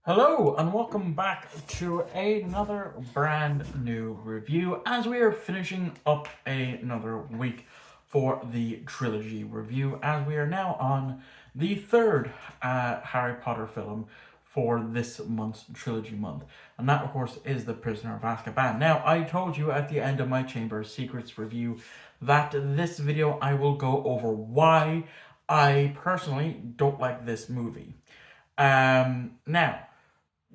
Hello and welcome back to another brand new review as we are finishing up another week for the trilogy review as we are now on the third Harry Potter film for this month's trilogy month, and that of course is The Prisoner of Azkaban. Now, I told you at the end of my Chamber of Secrets review that this video I will go over why I personally don't like this movie. Now,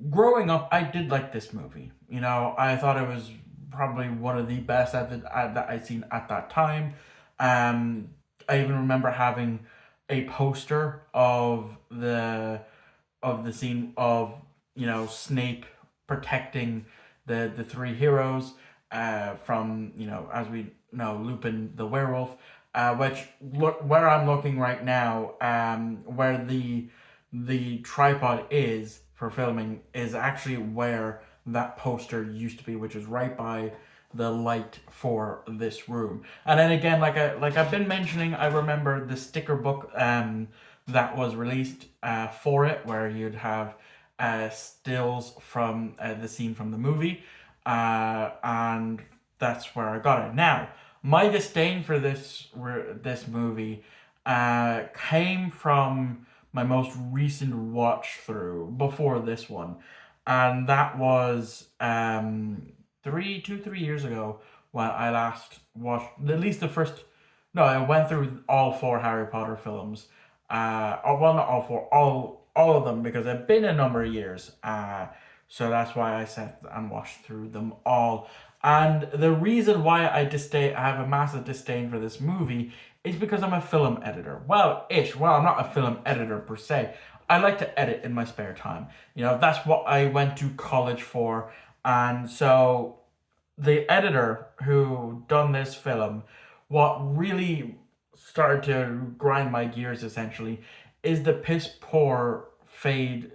growing up, I did like this movie. I thought it was probably one of the best that I'd seen at that time. Um, I even remember having a poster of the scene of Snape protecting the three heroes from as we know, Lupin the werewolf. Which look where I'm looking right now, where the tripod is for filming is actually where that poster used to be, which is right by the light for this room. And then again, I've been mentioning, I remember the sticker book that was released for it, where you'd have stills from the scene from the movie, and that's where I got it. Now, my disdain for this movie came from my most recent watch through before this one, and that was 3 years ago when I last watched at least the first. No, I went through all four Harry Potter films. Well, not all four, all of them, because it's been a number of years. So that's why I sat and watched through them all. And the reason why I have a massive disdain for this movie is because I'm a film editor. Well, I'm not a film editor per se. I like to edit in my spare time. That's what I went to college for. And so the editor who done this film, what really started to grind my gears essentially is the piss poor fade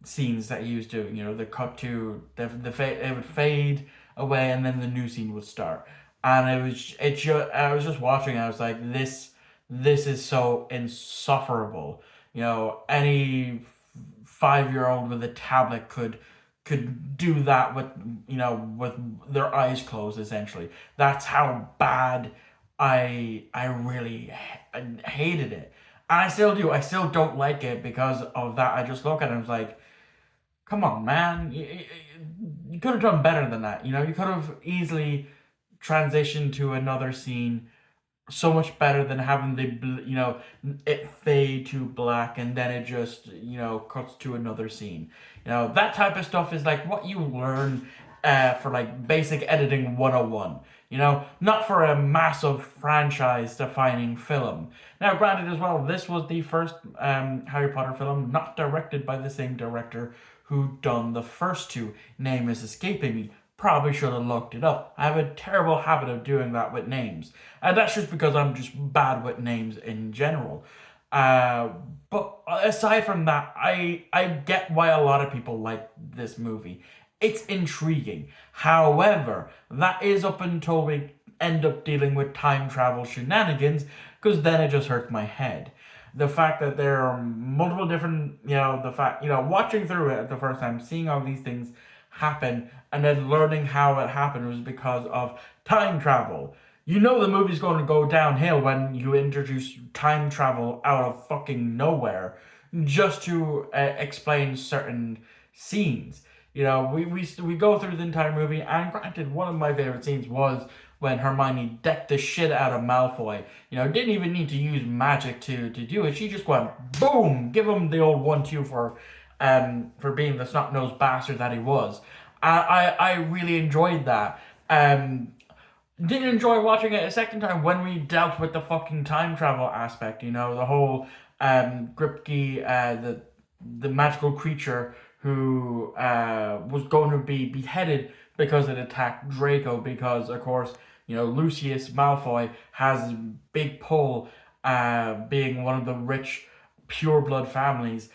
scenes that he was doing. The cut to the fade, it would fade away and then the new scene would start. And I was just watching and I was like, this is so insufferable. Any 5-year old with a tablet could do that with their eyes closed essentially. That's how bad I really hated it. And I still do. I still don't like it because of that. I just look at it and I was like, come on, man. You could have done better than that. You could have easily transitioned to another scene so much better than having it fade to black and then it just cuts to another scene. That type of stuff is like what you learn for like basic editing 101. Not for a massive franchise defining film. Now, granted as well, this was the first Harry Potter film not directed by the same director who done the first two. Name is escaping me. Probably should have looked it up. I have a terrible habit of doing that with names. And that's just because I'm just bad with names in general. But aside from that, I get why a lot of people like this movie. It's intriguing. However, that is up until we end up dealing with time travel shenanigans, because then it just hurts my head. The fact that there are multiple different, watching through it the first time, seeing all these things happen, and then learning how it happened was because of time travel. The movie's going to go downhill when you introduce time travel out of fucking nowhere just to explain certain scenes. We go through the entire movie, and granted, one of my favorite scenes was when Hermione decked the shit out of Malfoy. Didn't even need to use magic to do it. She just went boom, give him the old 1-2 for being the snot-nosed bastard that he was. I really enjoyed that. Didn't enjoy watching it a second time when we dealt with the fucking time travel aspect. The whole Gripke, the magical creature who was going to be beheaded because it attacked Draco, because of course Lucius Malfoy has a big pull, being one of the rich pureblood families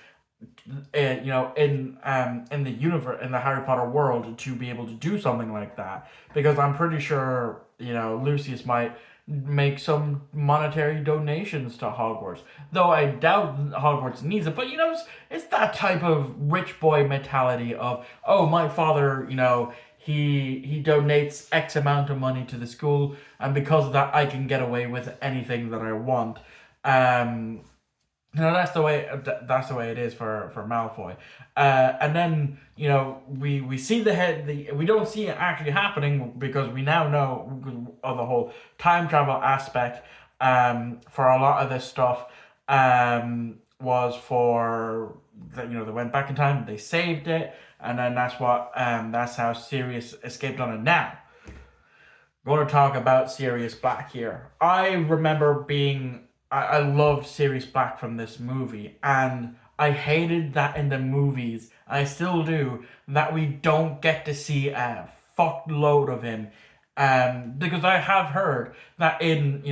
in the universe, in the Harry Potter world, to be able to do something like that, because I'm pretty sure Lucius might make some monetary donations to Hogwarts. Though I doubt Hogwarts needs it, but it's that type of rich boy mentality of, oh, my father, he donates X amount of money to the school, and because of that, I can get away with anything that I want. Um, that's the way it is for Malfoy. And then we see we don't see it actually happening because we now know of the whole time travel aspect. For a lot of this stuff, was for they went back in time, they saved it, and then that's how Sirius escaped on it. Now going to talk about Sirius Black here. I loved Sirius Black from this movie, and I hated that in the movies, I still do, that we don't get to see a fuckload of him. Because I have heard that in,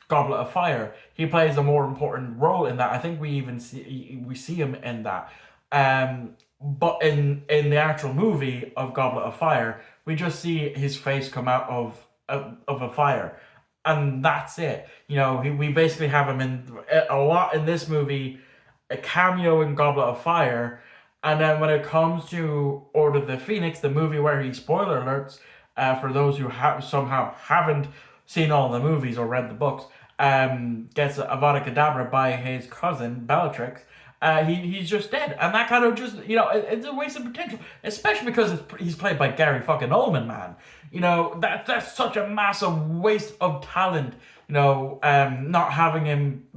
Goblet of Fire, he plays a more important role in that. I think we see him in that. But in the actual movie of Goblet of Fire, we just see his face come out of a fire, and that's it. We basically have him in a lot in this movie, a cameo in Goblet of Fire, and then when it comes to Order of the Phoenix, the movie where he spoiler alerts for those who somehow haven't seen all the movies or read the books, gets Avada Kedavra by his cousin Bellatrix. He's just dead, and that kind of just it's a waste of potential, especially because he's played by Gary fucking Oldman, man. That's such a massive waste of talent. Not having him,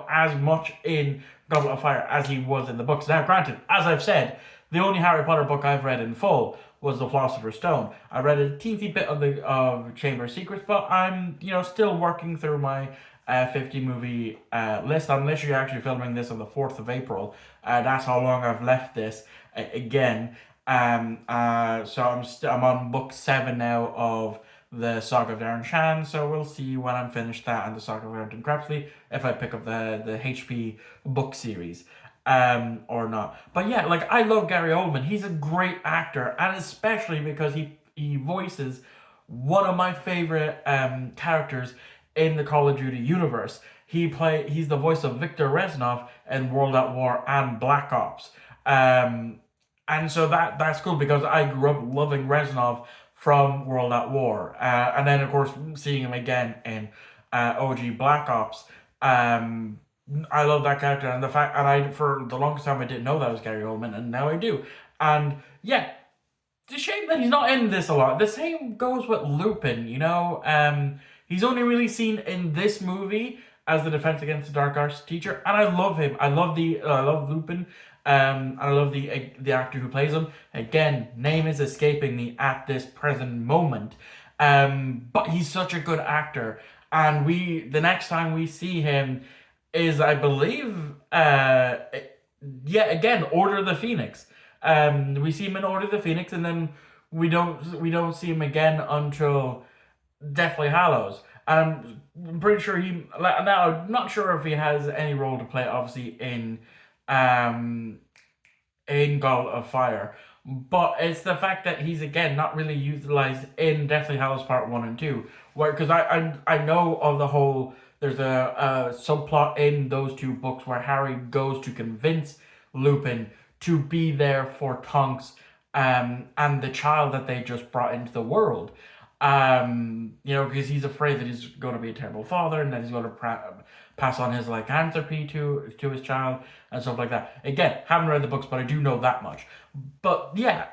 as much in Goblet of Fire as he was in the books. Now, granted, as I've said, the only Harry Potter book I've read in full was The Philosopher's Stone. I read a teensy bit of Chamber of Secrets, but I'm still working through my 50 movie list. I'm literally actually filming this on the 4th of April. That's how long I've left this again. So I'm on book 7 now of the Saga of Darren Shan. So we'll see when I'm finished that and the Saga of Aaron Crapsley if I pick up the HP book series. Or not. But yeah, like I love Gary Oldman. He's a great actor, and especially because he voices one of my favorite characters in the Call of Duty universe. He's the voice of Victor Reznov in World at War and Black Ops. And so that's cool because I grew up loving Reznov from World at War, and then of course seeing him again in OG Black Ops. I love that character, and I for the longest time I didn't know that was Gary Oldman, and now I do. And yeah, it's a shame that he's not in this a lot. The same goes with Lupin. He's only really seen in this movie as the Defense Against the Dark Arts teacher, and I love him. I love Lupin. I love the actor who plays him. Again, name is escaping me at this present moment. But he's such a good actor, and the next time we see him is, I believe, yeah, again, Order of the Phoenix. We see him in Order of the Phoenix, and then we don't see him again until Deathly Hallows. I'm pretty sure now I'm not sure if he has any role to play, obviously um in Goblet of Fire. But it's the fact that he's again not really utilized in Deathly Hallows Part 1 and 2. Where, because I know of the whole, there's a subplot in those two books where Harry goes to convince Lupin to be there for Tonks and the child that they just brought into the world. Because he's afraid that he's going to be a terrible father and that he's going to pass on his lycanthropy to his child and stuff like that. Again, haven't read the books, but I do know that much. But yeah,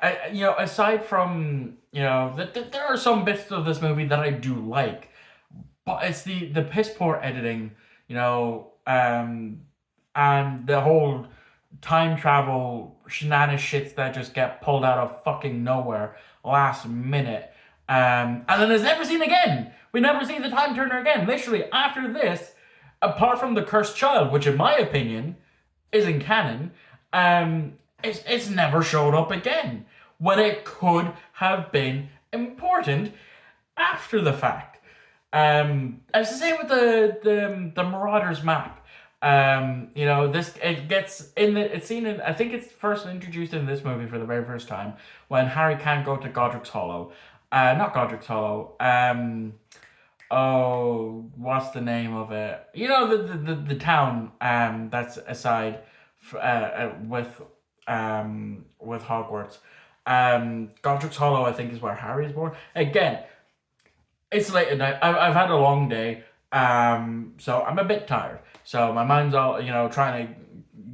aside from there are some bits of this movie that I do like, but it's the piss poor editing, and the whole time travel shenanigans shits that just get pulled out of fucking nowhere last minute. And then it's never seen again. We never see the time turner again. Literally, after this, apart from the cursed child, which in my opinion isn't canon, it's never showed up again. When it could have been important after the fact. It's the same with the Marauders map. It's seen in, I think it's first introduced in this movie for the very first time when Harry can't go to Godric's Hollow. Not Godric's Hollow. Oh, what's the name of it? You know the town that's aside with Hogwarts. Godric's Hollow, I think, is where Harry is born. Again, it's late at night. I've had a long day, so I'm a bit tired. So my mind's all trying to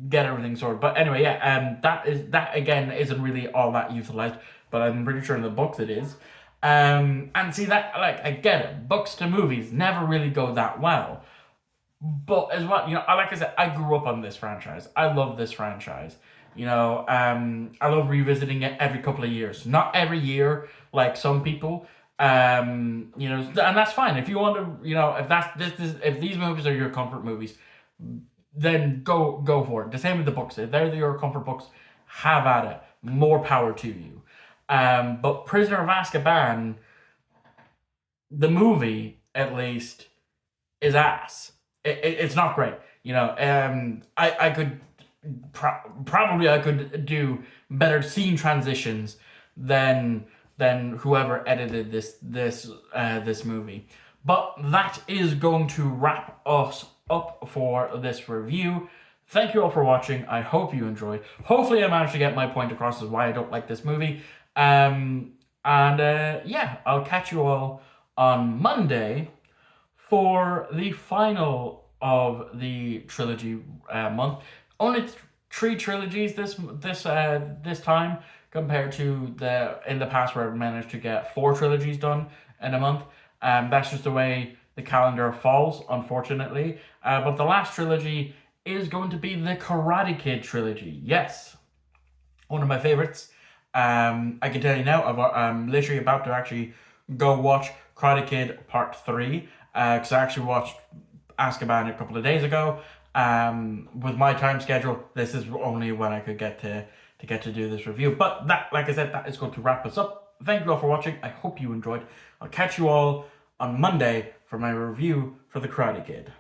get everything sorted. But anyway, yeah, that again isn't really all that utilized, but I'm pretty sure in the books it is. And see that like I get it. Books to movies never really go that well. But as well, like I said, I grew up on this franchise. I love this franchise. I love revisiting it every couple of years. Not every year, like some people. And that's fine. If you want to, if if these movies are your comfort movies, then go for it. The same with the books. If they're your comfort books, have at it. More power to you. But Prisoner of Azkaban, the movie at least, is ass. It's not great. I could probably I could do better scene transitions than whoever edited this movie. But that is going to wrap us up for this review. Thank you all for watching. I hope you enjoyed. Hopefully, I managed to get my point across as why I don't like this movie. Yeah, I'll catch you all on Monday for the final of the trilogy month. Only three trilogies this time compared to in the past where I've managed to get four trilogies done in a month. That's just the way the calendar falls, unfortunately. But the last trilogy is going to be the Karate Kid trilogy. Yes, one of my favorites. I can tell you now, I'm literally about to actually go watch Karate Kid Part 3, because I actually watched Azkaban a couple of days ago. With my time schedule, this is only when I could get to do this review. But that, like I said, that is going to wrap us up. Thank you all for watching. I hope you enjoyed. I'll catch you all on Monday for my review for the Karate Kid.